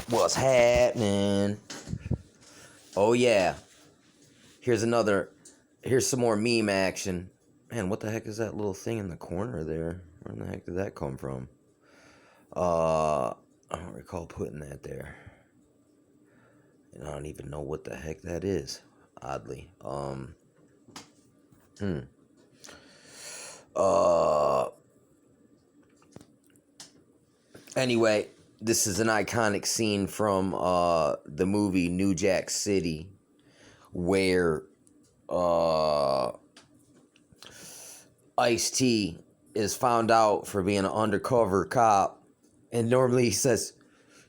What's happening? Oh yeah. Here's some more meme action. Man, what the heck is that little thing in the corner there? Where in the heck did that come from? I don't recall putting that there. And I don't even know what the heck that is, oddly. Anyway, this is an iconic scene from the movie New Jack City, where Ice-T is found out for being an undercover cop, and normally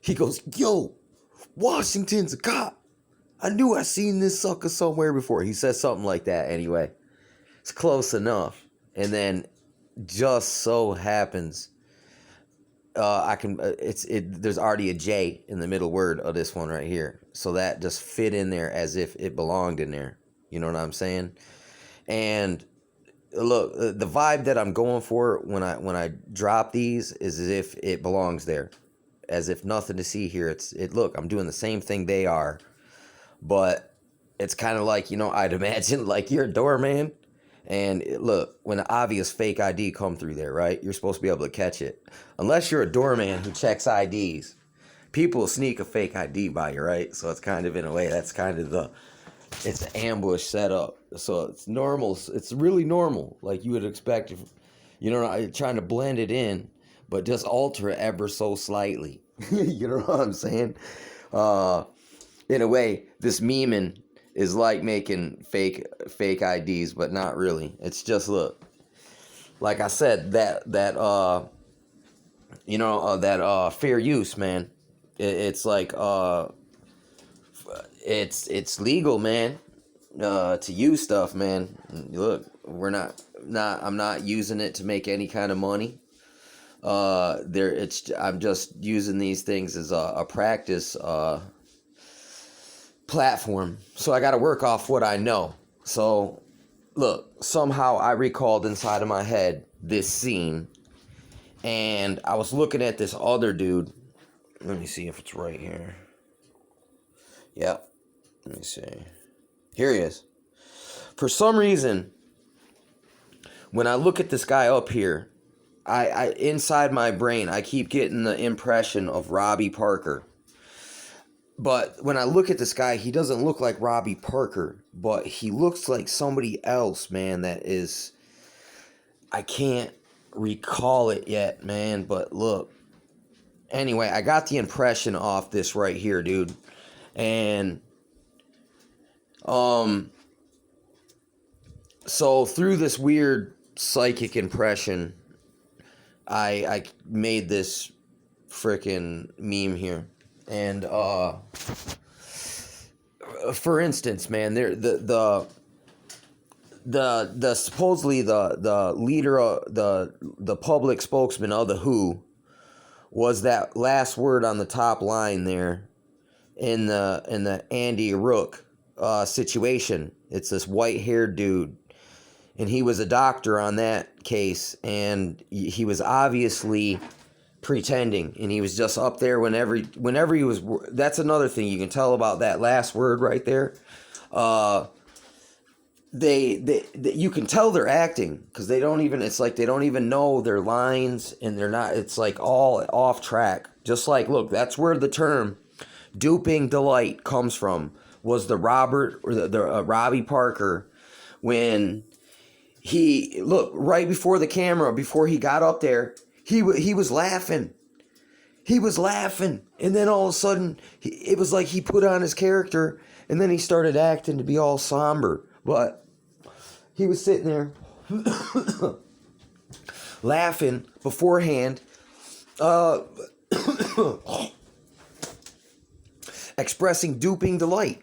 he goes, "Yo, Washington's a cop. I knew I seen this sucker somewhere before." He says something like that. Anyway, it's close enough. And then just so happens, there's already a J in the middle word of this one right here, so that just fit in there as if it belonged in there. You know what I'm saying? And look, the vibe that I'm going for when I drop these is as if it belongs there, as if nothing to see here. Look, I'm doing the same thing they are, but it's kind of like, I'd imagine like you're a doorman, and look, when an obvious fake ID come through there, right? You're supposed to be able to catch it, unless you're a doorman who checks IDs. People sneak a fake ID by you, right? So it's kind of, in a way, that's kind of it's an ambush setup. So it's normal. It's really normal, like you would expect. If, trying to blend it in, but just alter it ever so slightly. You know what I'm saying? In a way, this memeing is like making fake IDs, but not really. It's just, look, like I said, that fair use, man. It's like it's legal, man, to use stuff, man. Look, I'm not using it to make any kind of money. I'm just using these things as a practice platform. So I got to work off what I know. So look, somehow I recalled inside of my head this scene, and I was looking at this other dude. Let me see if it's right here. Yep. Let me see. Here he is. For some reason, when I look at this guy up here, I inside my brain, I keep getting the impression of Robbie Parker. But when I look at this guy, he doesn't look like Robbie Parker, but he looks like somebody else, man, I can't recall it yet, man, but look. Anyway, I got the impression off this right here, dude. And so through this weird psychic impression, I made this freaking meme here. And for instance, man, the supposedly the leader of the public spokesman of the WHO was that last word on the top line there in the Andy Rook situation. It's this white-haired dude, and he was a doctor on that case, and he was obviously pretending, and he was just up there whenever he was. That's another thing you can tell about that last word right there. They you can tell they're acting, because they don't even, it's like they don't even know their lines, and they're not, it's like all off track. Just like, look, that's where the term duping delight comes from, was the Robbie Parker, when he, look, right before the camera, before he got up there, he was laughing. He was laughing, and then all of a sudden, it was like he put on his character, and then he started acting to be all somber. But he was sitting there laughing beforehand, expressing duping delight.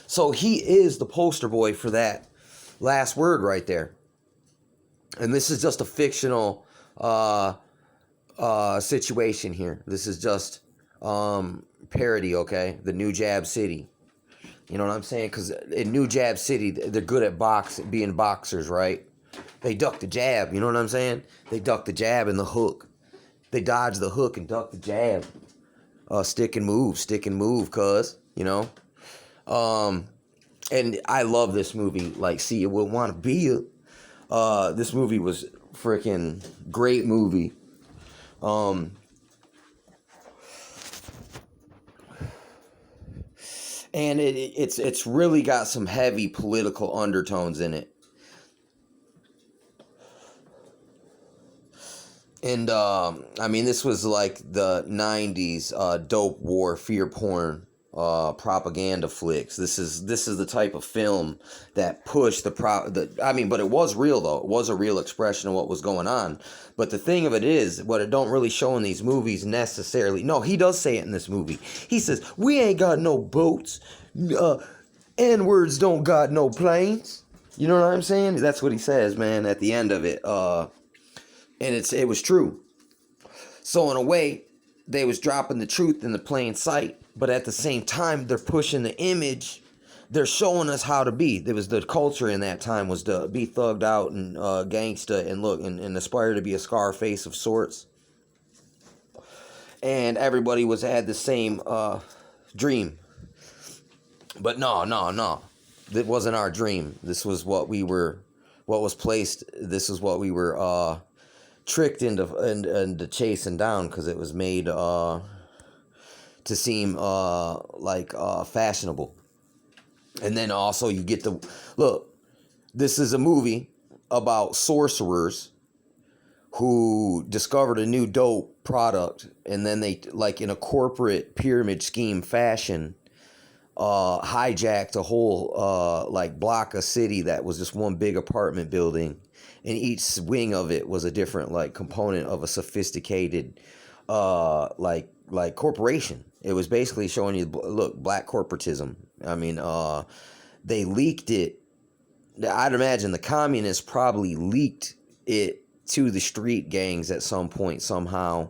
So he is the poster boy for that last word right there. And this is just a fictional situation here. This is just parody, okay? The New Jab City. You know what I'm saying? Because in New Jab City, they're good at being boxers, right? They duck the jab, you know what I'm saying? They duck the jab and the hook. They dodge the hook and duck the jab. stick and move, cuz, you know. And I love this movie. Like, see, you would want to be you. This movie was freaking great movie. Um, and it's really got some heavy political undertones in it. And I mean, this was like the '90s dope war, fear porn, propaganda flicks. This is the type of film that pushed I mean, but it was real though. It was a real expression of what was going on. But the thing of it is, what it don't really show in these movies necessarily. No, he does say it in this movie. He says, "We ain't got no boats. N-words don't got no planes." You know what I'm saying? That's what he says, man. At the end of it. And it was true. So in a way, they was dropping the truth in the plain sight, but at the same time, they're pushing the image. They're showing us how to be. There was the culture in that time was to be thugged out and gangsta and look and aspire to be a Scarface of sorts. And everybody had the same dream. But no. That wasn't our dream. This was what was placed. This is what we were tricked into chasing down, because it was made to seem like fashionable. And then also you get look, this is a movie about sorcerers who discovered a new dope product, and then they, like in a corporate pyramid scheme fashion, hijacked a whole like block of city that was just one big apartment building, and each wing of it was a different like component of a sophisticated like corporation. It was basically showing you, look, black corporatism. I mean, they leaked it. I'd imagine the communists probably leaked it to the street gangs at some point somehow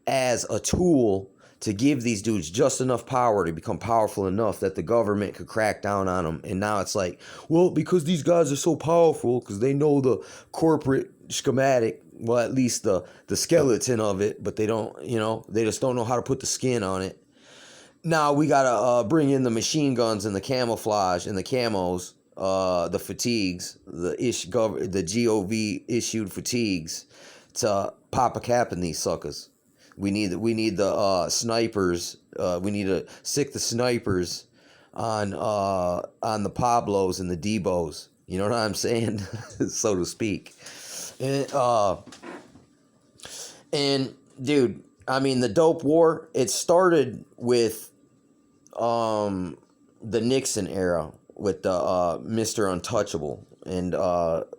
as a tool to give these dudes just enough power to become powerful enough that the government could crack down on them. And now it's like, well, because these guys are so powerful, because they know the corporate schematic, well, at least the skeleton of it, but they don't, they just don't know how to put the skin on it. Now we got to bring in the machine guns and the camouflage and the camos, the fatigues, the GOV issued fatigues to pop a cap in these suckers. We need the snipers. We need to sick the snipers on the Pablos and the Debos. You know what I'm saying, so to speak. And dude, I mean, the dope war. It started with the Nixon era with the Mr. Untouchable, and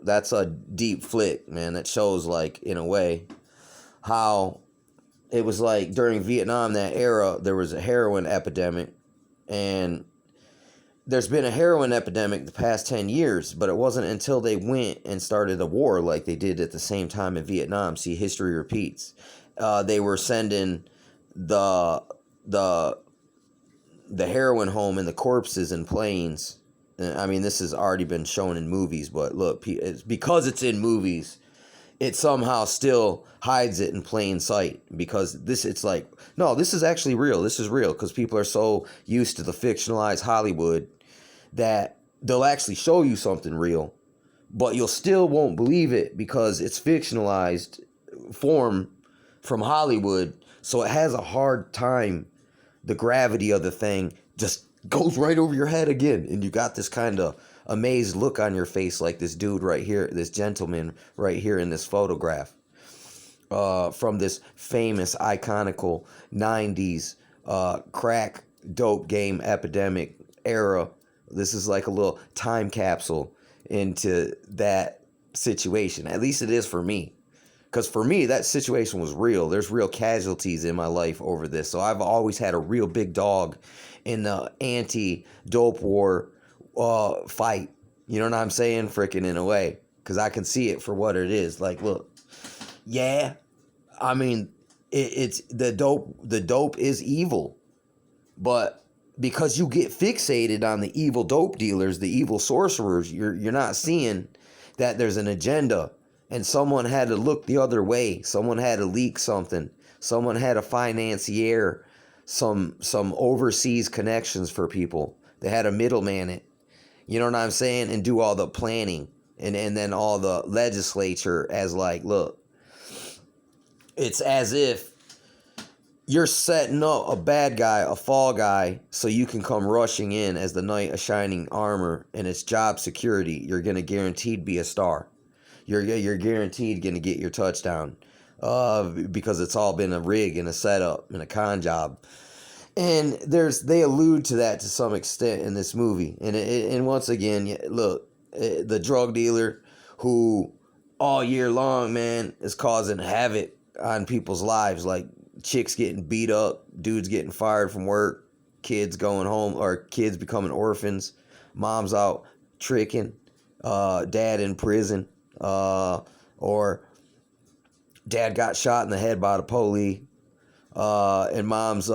that's a deep flick, man. That shows, like, in a way, how it was like during Vietnam, that era, there was a heroin epidemic, and there's been a heroin epidemic the past 10 years, but it wasn't until they went and started a war like they did at the same time in Vietnam. See, history repeats. They were sending the heroin home and the corpses in planes. I mean, this has already been shown in movies, but look, because it's in movies, it somehow still hides it in plain sight, because it's like, no, this is actually real. This is real, because people are so used to the fictionalized Hollywood that they'll actually show you something real, but you'll still won't believe it because it's fictionalized form from Hollywood. So it has a hard time. The gravity of the thing just goes right over your head again, and you got this kind of amazed look on your face, like this dude right here, this gentleman right here in this photograph, from this famous iconical 90s crack dope game epidemic era. This is like a little time capsule into that situation. At least it is for me. Because for me, that situation was real. There's real casualties in my life over this. So I've always had a real big dog in the anti-dope war fight. You know what I'm saying? Freaking, in a way. Because I can see it for what it is. Like, look. Yeah. I mean, it's the dope is evil. But because you get fixated on the evil dope dealers, the evil sorcerers, you're not seeing that there's an agenda. And someone had to look the other way. Someone had to leak something. Someone had a financier some overseas connections for people. They had a middleman it, you know what I'm saying, and do all the planning, and then all the legislature as like, look, it's as if you're setting up a bad guy, a fall guy, so you can come rushing in as the knight of shining armor, and it's job security. You're gonna guaranteed be a star. You're guaranteed gonna get your touchdown, because it's all been a rig and a setup and a con job. And they allude to that to some extent in this movie. And once again, look, the drug dealer who all year long, man, is causing havoc on people's lives, like chicks getting beat up, dudes getting fired from work, kids going home, or kids becoming orphans, moms out tricking, dad in prison, or dad got shot in the head by the police, and mom's, they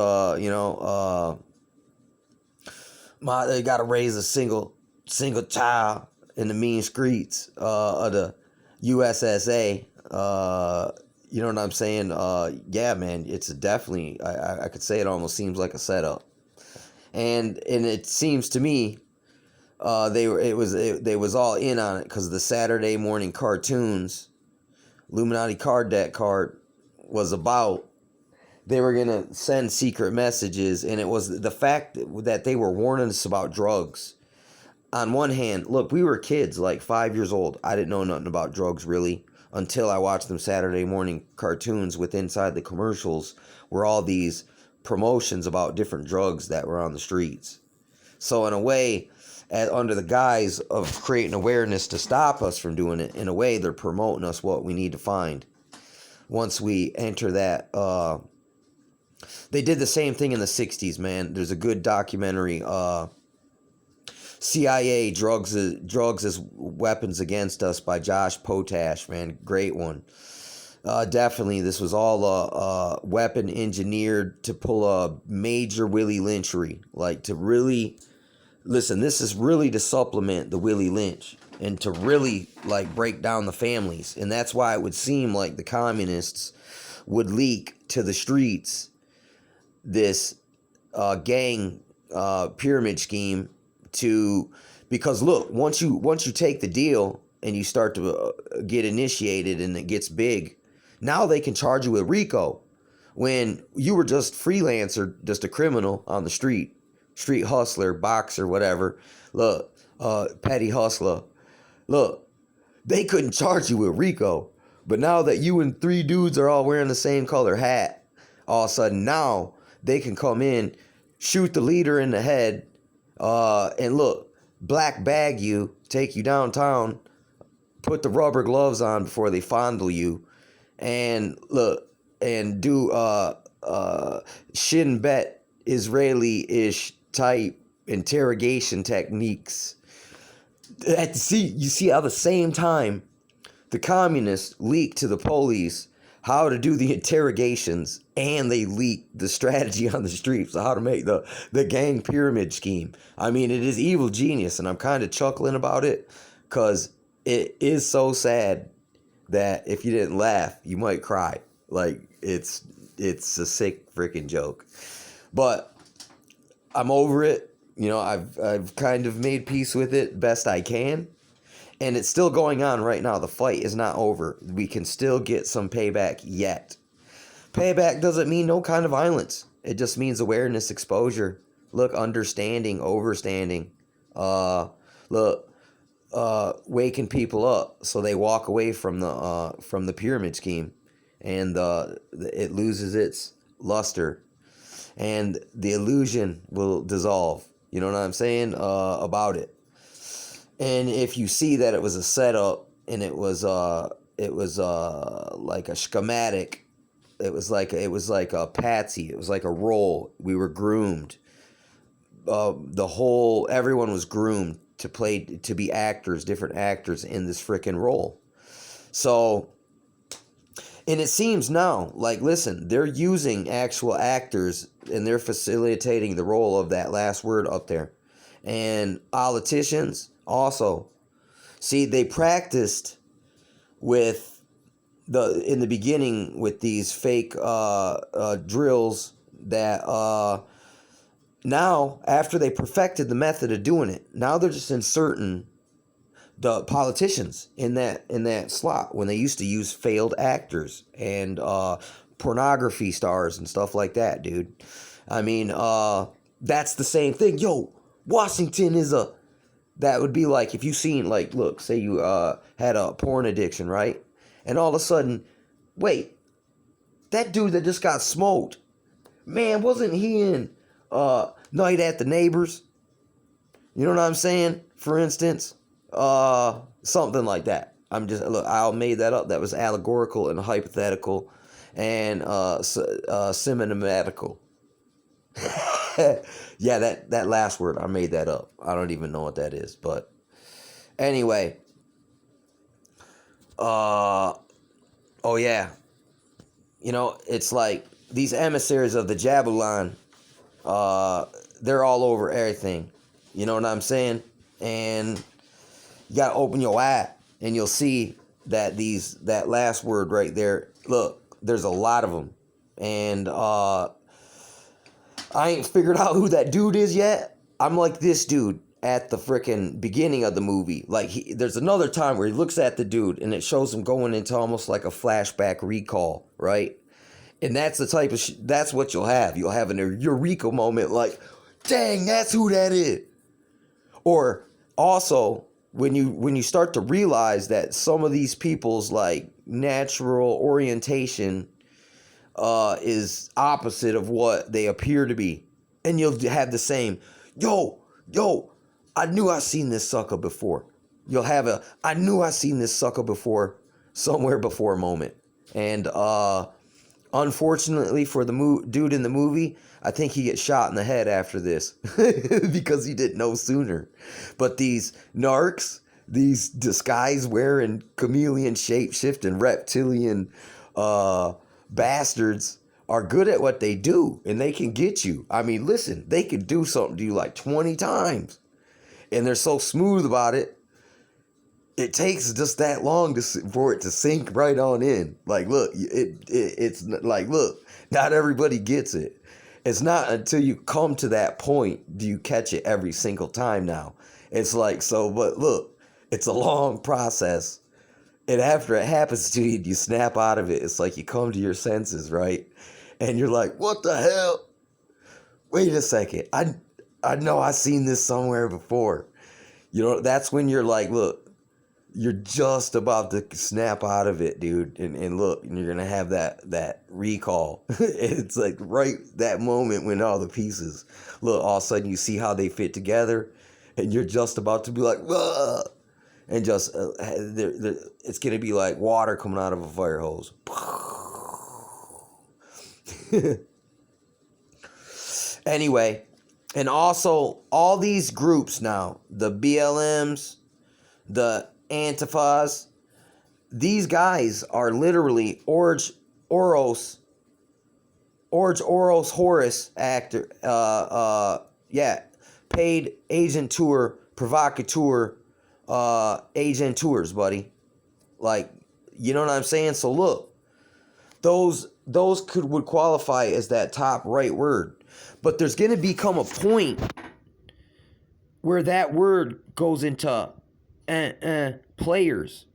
got to raise a single child in the mean streets of the USSA. You know what I'm saying? Yeah, man, it's definitely, I could say it almost seems like a setup. And it seems to me they was all in on it because the Saturday morning cartoons, Illuminati card deck card was about, they were going to send secret messages, and it was the fact that they were warning us about drugs. On one hand, look, we were kids, like 5 years old. I didn't know nothing about drugs, really, until I watched them Saturday morning cartoons with inside the commercials were all these promotions about different drugs that were on the streets. So in a way, under the guise of creating awareness to stop us from doing it, in a way, they're promoting us what we need to find. Once we enter that, they did the same thing in the 60s, man. There's a good documentary, CIA, Drugs as Weapons Against Us by Josh Potash, man. Great one. Definitely, this was all a weapon engineered to pull a major Willie Lynchery. Like, to really, listen, this is really to supplement the Willie Lynch and to really, like, break down the families. And that's why it would seem like the communists would leak to the streets this gang pyramid scheme because look, once you take the deal and you start to get initiated and it gets big, now they can charge you with RICO when you were just freelancer, just a criminal on the street hustler, boxer, whatever. Look, petty hustler. Look, they couldn't charge you with RICO, but now that you and 3 dudes are all wearing the same color hat, all of a sudden now they can come in, shoot the leader in the head, and look, black bag you, take you downtown, put the rubber gloves on before they fondle you, and look, and do Shin Bet Israeli-ish type interrogation techniques. You see how the same time the communists leak to the police how to do the interrogations, and they leak the strategy on the streets, how to make the gang pyramid scheme. I mean, it is evil genius, and I'm kind of chuckling about it because it is so sad that if you didn't laugh, you might cry. Like, it's a sick freaking joke. But I'm over it. You know, I've kind of made peace with it best I can. And it's still going on right now. The fight is not over. We can still get some payback yet. Payback doesn't mean no kind of violence. It just means awareness, exposure. Look, understanding, overstanding. Waking people up so they walk away from the pyramid scheme, and it loses its luster, and the illusion will dissolve. You know what I'm saying about it? And if you see that it was a setup and it was like a schematic, it was like a patsy, it was like a role. We were groomed. Everyone was groomed to be actors, different actors in this freaking role. So, and it seems now, like, listen, they're using actual actors and they're facilitating the role of that last word up there. And politicians also, see, they practiced in the beginning with these fake drills, that now, after they perfected the method of doing it, now they're just inserting the politicians in that slot when they used to use failed actors and pornography stars and stuff like that, dude. I mean, that's the same thing. Yo, Washington is a... That would be like if you seen, like, look, say you had a porn addiction, right? And all of a sudden, wait, that dude that just got smoked, man, wasn't he in Night at the Neighbors? You know what I'm saying? For instance, something like that. I made that up. That was allegorical and hypothetical and cinematical. Yeah, that last word, I made that up. I don't even know what that is, but anyway. Oh yeah. You know, it's like these emissaries of the Jabulon, they're all over everything. You know what I'm saying? And you gotta open your eye and you'll see that that last word right there, look, there's a lot of them. And I ain't figured out who that dude is yet. I'm like this dude at the frickin' beginning of the movie. Like, there's another time where he looks at the dude and it shows him going into almost like a flashback recall, right? And that's the type of that's what you'll have. You'll have an eureka moment like, dang, that's who that is. Or also, when you start to realize that some of these people's like natural orientation is opposite of what they appear to be. And you'll have the same, yo, I knew I seen this sucker before. You'll have I knew I seen this sucker before, somewhere before moment. And unfortunately for the dude in the movie, I think he gets shot in the head after this because he didn't know sooner. But these narcs, these disguise wearing, chameleon shape shifting, reptilian bastards are good at what they do, and they can get you. I mean, listen, they could do something to you like 20 times, and they're so smooth about it. It takes just that long for it to sink right on in. Like, look, it's like, look, not everybody gets it. It's not until you come to that point do you catch it every single time now. It's like, so, but look, it's a long process. And after it happens to you, you snap out of it. It's like you come to your senses, right? And you're like, what the hell? Wait a second. I know I've seen this somewhere before. You know, that's when you're like, look, you're just about to snap out of it, dude. And look, and you're going to have that recall. It's like right that moment when all the pieces, look, all of a sudden you see how they fit together. And you're just about to be like, whoa. And just, it's going to be like water coming out of a fire hose. Anyway, and also all these groups now, the BLMs, the Antifas, these guys are literally George Oros Horus actor, paid agent tour, provocateur, agent tours, buddy. Like, you know what I'm saying? So look, those would qualify as that top right word. But there's going to become a point where that word goes into players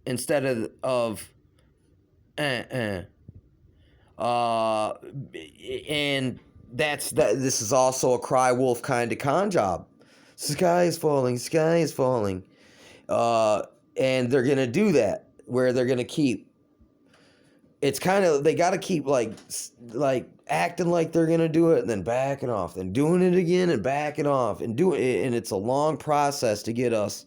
instead of and this is also a cry wolf kind of con job. Sky is falling. And they're going to do that where they're going to keep, it's kind of, they got to keep like acting like they're going to do it and then backing off and doing it again and backing off and doing it. And it's a long process to get us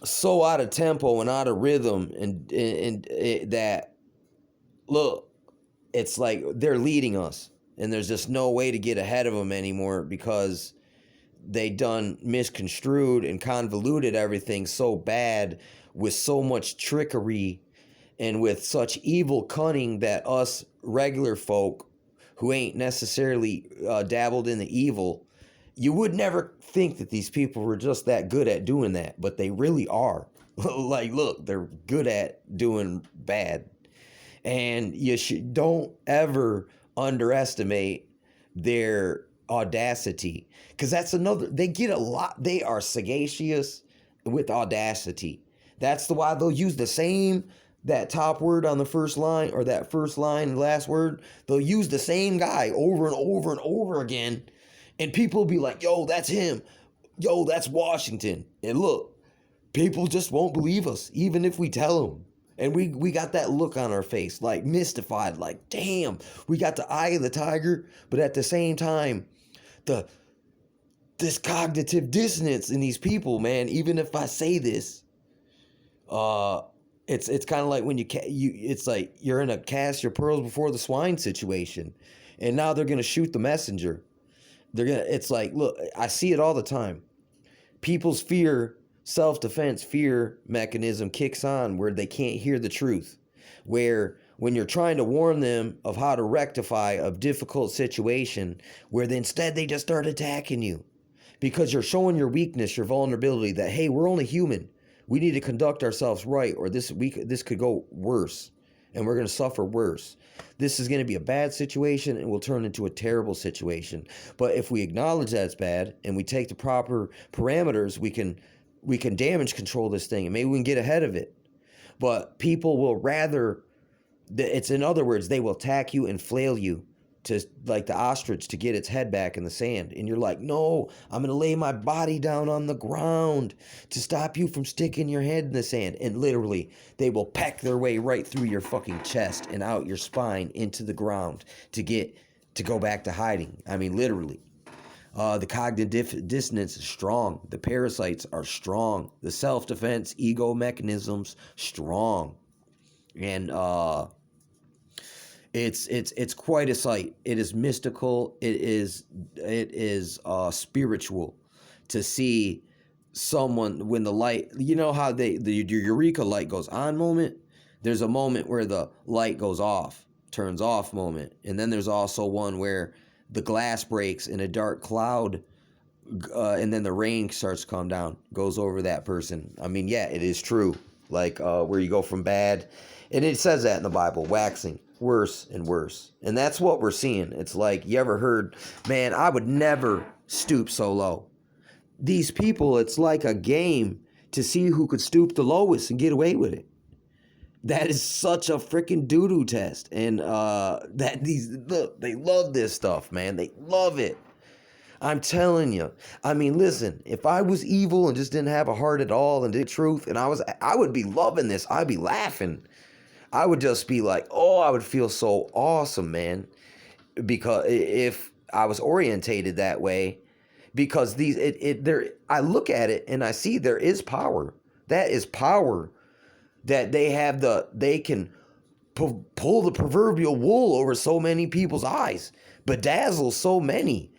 so out of tempo and out of rhythm and that, look, it's like they're leading us and there's just no way to get ahead of them anymore because they done misconstrued and convoluted everything so bad with so much trickery and with such evil cunning that us regular folk who ain't necessarily dabbled in the evil, you would never think that these people were just that good at doing that, but they really are. Like, look, they're good at doing bad. And don't ever underestimate their audacity, because that's another, they get a lot, they are sagacious with audacity. That's the why they'll use the same, that top word on the first line, or that first line last word, they'll use the same guy over and over and over again, and people will be like, yo, that's him, yo, that's Washington. And look, people just won't believe us even if we tell them. And we got that look on our face, like mystified, like, damn, we got the eye of the tiger, but at the same time, this cognitive dissonance in these people, man. Even if I say this, it's kind of like when it's like you're in a cast your pearls before the swine situation, and now they're gonna shoot the messenger. It's like, look, I see it all the time. People's self-defense fear mechanism kicks on where they can't hear the truth. Where when you're trying to warn them of how to rectify a difficult situation, where instead they just start attacking you. Because you're showing your weakness, your vulnerability, that, hey, we're only human. We need to conduct ourselves right, or this could go worse, and we're going to suffer worse. This is going to be a bad situation and will turn into a terrible situation. But if we acknowledge that it's bad and we take the proper parameters, we can damage control this thing, and maybe we can get ahead of it. But people will rather, it's, in other words, they will attack you and flail you, to like the ostrich, to get its head back in the sand. And you're like, no, I'm going to lay my body down on the ground to stop you from sticking your head in the sand. And literally, they will peck their way right through your fucking chest and out your spine into the ground to go back to hiding. I mean, literally. The cognitive dissonance is strong. The parasites are strong. The self-defense ego mechanisms, strong. And it's quite a sight. It is mystical. It is spiritual to see someone, when the light, you know how the eureka light goes on moment. There's a moment where the light goes off, turns off moment, and then there's also one where the glass breaks in a dark cloud, and then the rain starts to come down, goes over that person. I mean, yeah, it is true. Like where you go from bad, and it says that in the Bible, waxing worse and worse. And that's what we're seeing. It's like, you ever heard, man, I would never stoop so low. These people, it's like a game to see who could stoop the lowest and get away with it. That is such a freaking doo-doo test. And they love this stuff, man. They love it. I'm telling you. I mean, listen, if I was evil and just didn't have a heart at all and did truth, and I would be loving this. I'd be laughing. I would just be like, oh, I would feel so awesome, man. Because if I was orientated that way, because I look at it and I see there is power. That is power, that they can pull the proverbial wool over so many people's eyes, bedazzle so many,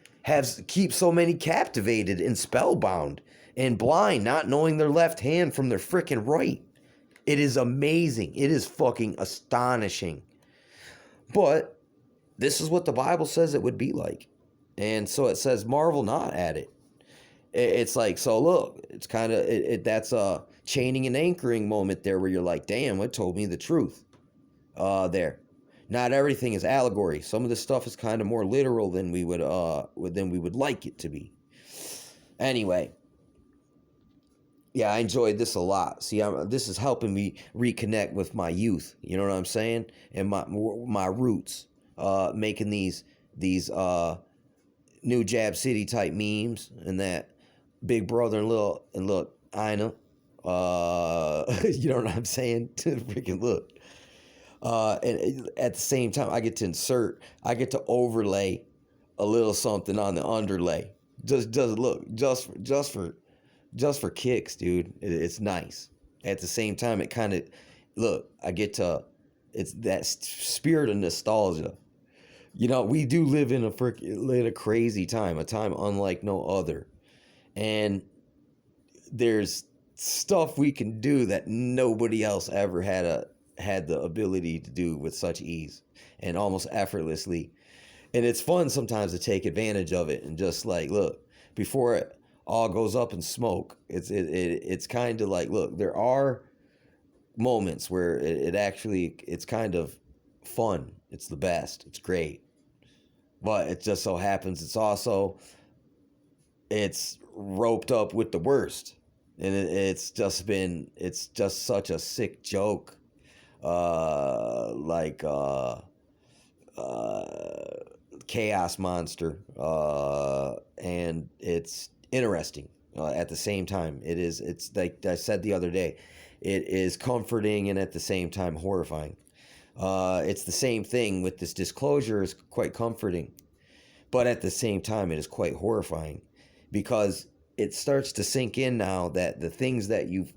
keep so many captivated and spellbound and blind, not knowing their left hand from their freaking right. It is amazing. It is fucking astonishing. But this is what the Bible says it would be like. And so it says, marvel not at it. It's like, so look, it's kind of, that's a chaining and anchoring moment there where you're like, damn, it told me the truth there. Not everything is allegory. Some of this stuff is kind of more literal than we would like it to be. Anyway. Yeah, I enjoyed this a lot. See, this is helping me reconnect with my youth. You know what I'm saying? And my roots. Making these New Jab City type memes, and that Big Brother and look, Ina. You know what I'm saying? Freaking look. And at the same time, I get to overlay a little something on the underlay. Just for kicks, dude. It's nice. At the same time, it kind of, look, it's that spirit of nostalgia. You know, we do live in a crazy time, a time unlike no other. And there's stuff we can do that nobody else ever had the ability to do with such ease and almost effortlessly. And it's fun sometimes to take advantage of it and just like, look, before it all goes up in smoke, it's kind of like, look, there are moments where it's kind of fun. It's the best. It's great. But it just so happens it's roped up with the worst. And it's just such a sick joke. Like uh Chaos Monster, and it's interesting at the same time. It's like I said the other day, it is comforting and at the same time horrifying. It's the same thing with this disclosure is quite comforting, but at the same time it is quite horrifying because it starts to sink in now that the things that you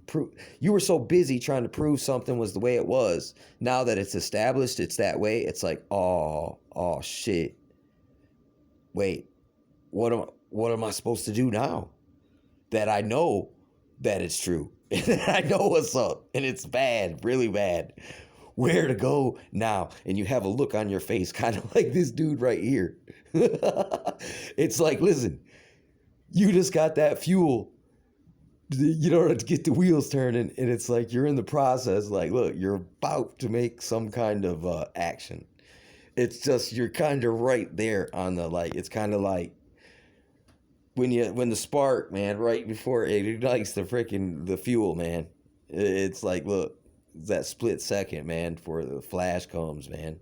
were so busy trying to prove something was the way it was. Now that it's established it's that way, it's like, oh shit, wait, what am I supposed to do now that I know that it's true? And I know what's up and it's bad, really bad. Where to go now? And you have a look on your face kind of like this dude right here. It's like, listen, you just got that fuel, you know, to get the wheels turning, and it's like you're in the process, like, look, you're about to make some kind of action. It's just you're kind of right there on the, like, it's kind of like when the spark, man, right before it ignites the fuel, man. It's like, look, it's that split second, man, before the flash comes, man.